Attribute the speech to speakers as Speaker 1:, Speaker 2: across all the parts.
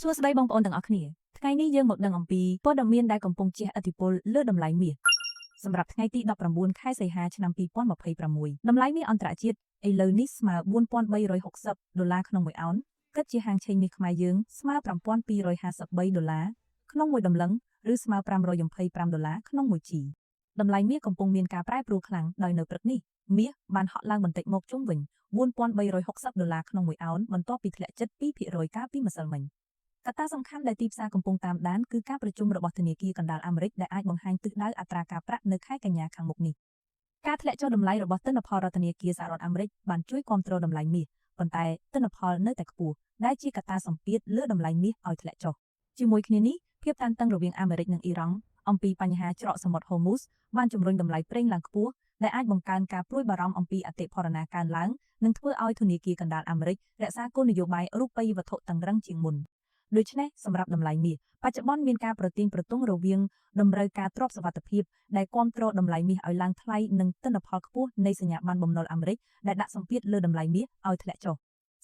Speaker 1: សួស្តីបងប្អូនទាំងអស់គ្នាថ្ងៃនេះយើងមកដឹងអំពីព័ត៌មានដែលកំពុងជះឥទ្ធិពលលើតម្លៃមាសសម្រាប់ថ្ងៃទី19ខែសីហាឆ្នាំ2026តម្លៃមាសអន្តរជាតិឥឡូវនេះស្មើ$4360ក្នុង1អោនគិតជាហាងឆេងមាសខ្មែរយើងស្មើ$7253ក្នុង1តម្លឹងឬស្មើ$525ក្នុង1ជីតម្លៃមាសកំពុងមានការប្រែប្រួលខ្លាំងដោយនៅព្រឹកនេះមាសបានហក់ឡើងបន្តិចមកជុំវិញ$4360ក្នុង1អោនបន្ទាប់ពីធ្លាក់ជិត 2% កាលពីម្សិលមិញកត្តាសំខាន់ដែលទីផ្សារកំពុងតាមដានគឺការប្រជុំរបស់ធនាគារកណ្ដាលអាមេរិកដែលអាចបង្ហាញទិសដៅអត្រាការប្រាក់នៅខែកញ្ញាខាងមុខនេះការធ្លាក់ចុះតម្លៃរបស់ទិន្នផលរដ្ឋធនាគារសហរដ្ឋអាមេរិកបានជួយគាំទ្រតម្លៃមាសប៉ុន្តែទិន្នផលនៅតែខ្ពស់ដែលជាកត្តាសម្ពាធលើតម្លៃមាសឲ្យធ្លាក់ចុះជាមួយគ្នានេះភាពតានតឹងរវាងអាមេរិកនិងអ៊ីរ៉ង់អំពីបញ្ហាច្រកសមុទ្រ Hormuz បានជំរុញតម្លៃប្រេងឡើងខ្ពស់ដែលអាចបង្កើនការព្រួយបារម្ភអំពីអតិផរណាកើនឡើងនិងធ្វើឲ្យធនាគារកណ្ដាលអាមេរិករក្សាគោលនយោបាយរូបិយវត្ថុតឹងរ៉ឹងជាងមុនដូច្នេះសម្រាប់តម្លៃមាសបច្ចុប្បន្នមានការប្រទាញប្រទង់រវាងតម្រូវការទ្រព្យសុវត្ថិភាពដែលគាំទ្រតម្លៃមាសឲ្យឡើងថ្លៃនិងទិន្នផលខ្ពស់នៃសញ្ញាបត្របំណុលអាមេរិកដែលដាក់សម្ពាធលើតម្លៃមាសឲ្យធ្លាក់ចុះ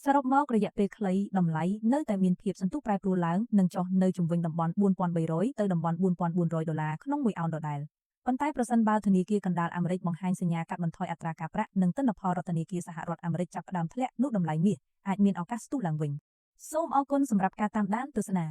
Speaker 1: សរុបមករយៈពេលខ្លីតម្លៃនៅតែមានភាពសន្ទុះប្រែប្រួលឡើងនិងចុះនៅជុំវិញតំបន់$4300ទៅតំបន់$4400ក្នុង1អោនដដែលប៉ុន្តែប្រសិនបើធនាគារកណ្ដាលអាមេរិកបង្ហាញសញ្ញាកាត់បន្ថយអត្រាការប្រាក់និងទិន្នផលរដ្ឋធនាគារសហរដ្ឋអាមេរិកចាប់ផ្ដើមធ្លាក់នោះតម្លៃមាសអាចមានឱកាសស្ទុះឡើងវិញសូមអរគុណសម្រាប់ការតាមដានទស្សនា